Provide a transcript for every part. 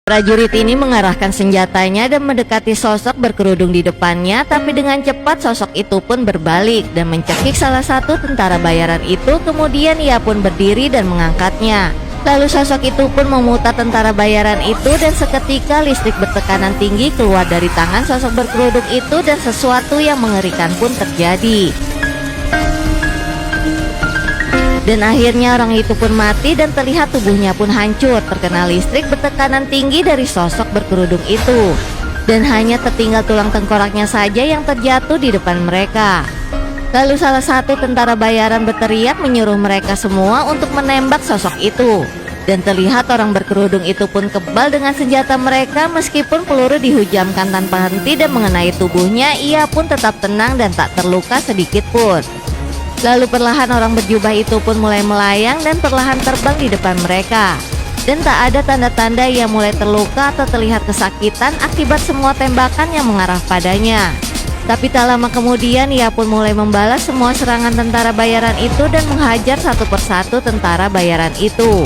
Prajurit ini mengarahkan senjatanya dan mendekati sosok berkerudung di depannya, tapi dengan cepat sosok itu pun berbalik dan mencekik salah satu tentara bayaran itu. Kemudian ia pun berdiri dan mengangkatnya. Lalu sosok itu pun memutar tentara bayaran itu dan seketika listrik bertekanan tinggi keluar dari tangan sosok berkerudung itu dan sesuatu yang mengerikan pun terjadi. Dan akhirnya orang itu pun mati dan terlihat tubuhnya pun hancur terkena listrik bertekanan tinggi dari sosok berkerudung itu. Dan hanya tertinggal tulang tengkoraknya saja yang terjatuh di depan mereka. Lalu salah satu tentara bayaran berteriak menyuruh mereka semua untuk menembak sosok itu. Dan terlihat orang berkerudung itu pun kebal dengan senjata mereka. Meskipun peluru dihujamkan tanpa henti dan mengenai tubuhnya, ia pun tetap tenang dan tak terluka sedikit pun. Lalu perlahan orang berjubah itu pun mulai melayang dan perlahan terbang di depan mereka. Dan tak ada tanda-tanda ia mulai terluka atau terlihat kesakitan akibat semua tembakan yang mengarah padanya. Tapi tak lama kemudian ia pun mulai membalas semua serangan tentara bayaran itu dan menghajar satu persatu tentara bayaran itu.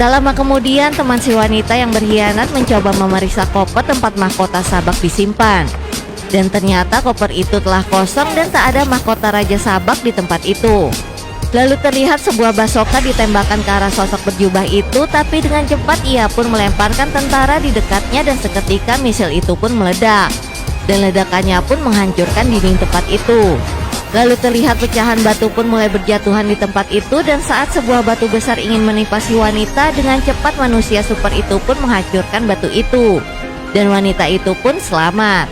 Tak lama kemudian teman si wanita yang berkhianat mencoba memeriksa koper tempat mahkota Sabak disimpan. Dan ternyata koper itu telah kosong dan tak ada mahkota Raja Sabak di tempat itu. Lalu terlihat sebuah basoka ditembakkan ke arah sosok berjubah itu, tapi dengan cepat ia pun melemparkan tentara di dekatnya dan seketika misil itu pun meledak. Dan ledakannya pun menghancurkan dinding tempat itu. Lalu terlihat pecahan batu pun mulai berjatuhan di tempat itu, dan saat sebuah batu besar ingin menimpa si wanita, dengan cepat manusia super itu pun menghancurkan batu itu. Dan wanita itu pun selamat.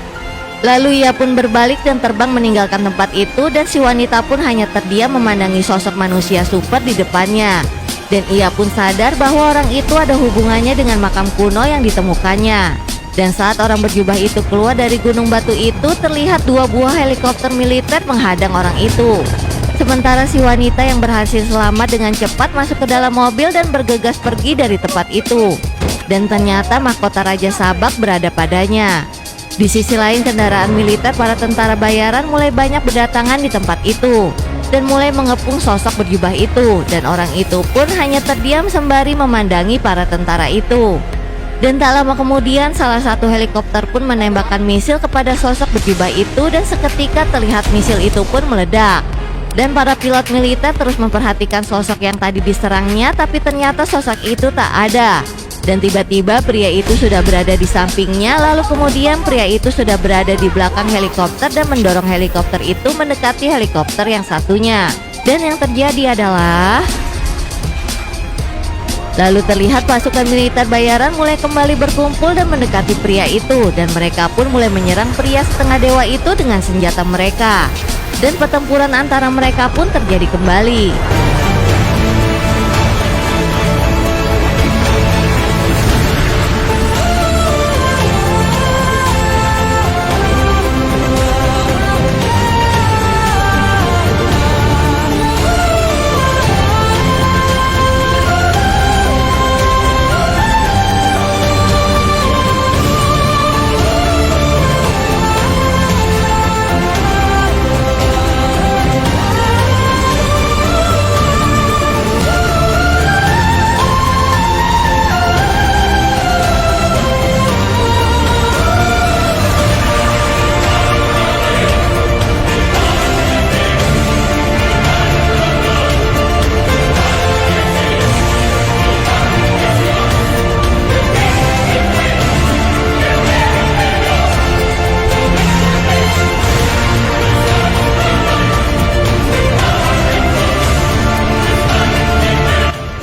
Lalu ia pun berbalik dan terbang meninggalkan tempat itu, dan si wanita pun hanya terdiam memandangi sosok manusia super di depannya. Dan ia pun sadar bahwa orang itu ada hubungannya dengan makam kuno yang ditemukannya. Dan saat orang berjubah itu keluar dari gunung batu itu, terlihat dua buah helikopter militer menghadang orang itu. Sementara si wanita yang berhasil selamat dengan cepat masuk ke dalam mobil dan bergegas pergi dari tempat itu. Dan ternyata mahkota Raja Sabak berada padanya. Di sisi lain, kendaraan militer para tentara bayaran mulai banyak berdatangan di tempat itu dan mulai mengepung sosok berjubah itu. Dan orang itu pun hanya terdiam sembari memandangi para tentara itu. Dan tak lama kemudian salah satu helikopter pun menembakkan misil kepada sosok berjubah itu, dan seketika terlihat misil itu pun meledak. Dan para pilot militer terus memperhatikan sosok yang tadi diserangnya, tapi ternyata sosok itu tak ada. Dan tiba-tiba pria itu sudah berada di sampingnya. Lalu kemudian pria itu sudah berada di belakang helikopter dan mendorong helikopter itu mendekati helikopter yang satunya. Dan yang terjadi adalah lalu terlihat pasukan militer bayaran mulai kembali berkumpul dan mendekati pria itu, dan mereka pun mulai menyerang pria setengah dewa itu dengan senjata mereka. Dan pertempuran antara mereka pun terjadi kembali.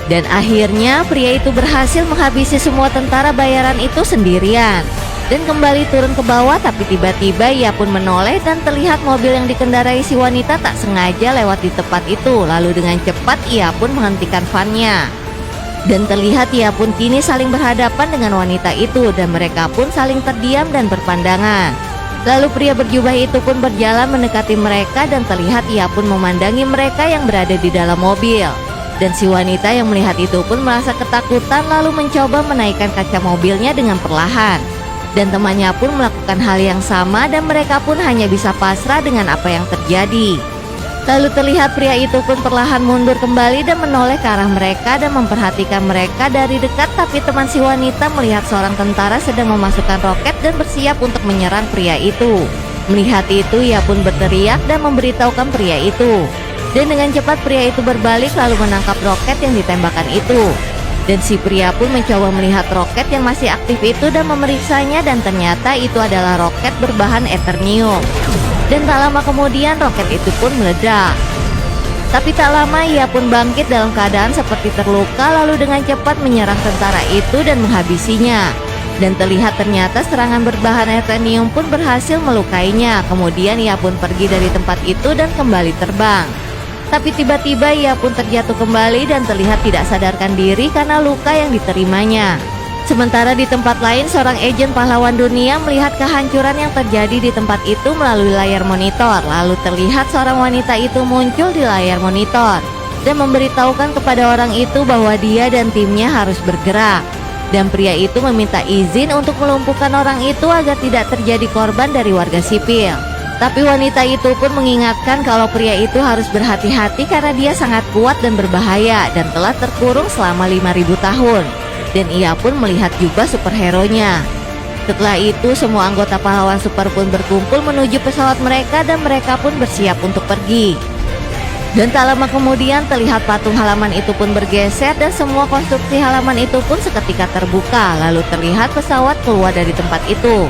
Dan akhirnya pria itu berhasil menghabisi semua tentara bayaran itu sendirian dan kembali turun ke bawah. Tapi tiba-tiba ia pun menoleh dan terlihat mobil yang dikendarai si wanita tak sengaja lewat di tempat itu. Lalu dengan cepat ia pun menghentikan vannya. Dan terlihat ia pun kini saling berhadapan dengan wanita itu, dan mereka pun saling terdiam dan berpandangan. Lalu pria berjubah itu pun berjalan mendekati mereka dan terlihat ia pun memandangi mereka yang berada di dalam mobil. Dan si wanita yang melihat itu pun merasa ketakutan lalu mencoba menaikkan kaca mobilnya dengan perlahan. Dan temannya pun melakukan hal yang sama dan mereka pun hanya bisa pasrah dengan apa yang terjadi. Lalu terlihat pria itu pun perlahan mundur kembali dan menoleh ke arah mereka dan memperhatikan mereka dari dekat, tapi teman si wanita melihat seorang tentara sedang memasukkan roket dan bersiap untuk menyerang pria itu. Melihat itu ia pun berteriak dan memberitahukan pria itu. Dan dengan cepat pria itu berbalik lalu menangkap roket yang ditembakkan itu. Dan si pria pun mencoba melihat roket yang masih aktif itu dan memeriksanya, dan ternyata itu adalah roket berbahan eternium. Dan tak lama kemudian roket itu pun meledak. Tapi tak lama ia pun bangkit dalam keadaan seperti terluka lalu dengan cepat menyerang tentara itu dan menghabisinya. Dan terlihat ternyata serangan berbahan eternium pun berhasil melukainya. Kemudian ia pun pergi dari tempat itu dan kembali terbang. Tapi tiba-tiba ia pun terjatuh kembali dan terlihat tidak sadarkan diri karena luka yang diterimanya. Sementara di tempat lain seorang agen pahlawan dunia melihat kehancuran yang terjadi di tempat itu melalui layar monitor. Lalu terlihat seorang wanita itu muncul di layar monitor dan memberitahukan kepada orang itu bahwa dia dan timnya harus bergerak. Dan pria itu meminta izin untuk melumpuhkan orang itu agar tidak terjadi korban dari warga sipil. Tapi wanita itu pun mengingatkan kalau pria itu harus berhati-hati karena dia sangat kuat dan berbahaya dan telah terkurung selama 5.000 tahun. Dan ia pun melihat jubah superhero-nya. Setelah itu semua anggota pahlawan super pun berkumpul menuju pesawat mereka dan mereka pun bersiap untuk pergi. Dan tak lama kemudian terlihat patung halaman itu pun bergeser dan semua konstruksi halaman itu pun seketika terbuka. Lalu terlihat pesawat keluar dari tempat itu.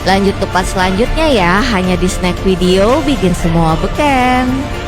Lanjut ke part selanjutnya ya, hanya di Snack Video bikin semua beken.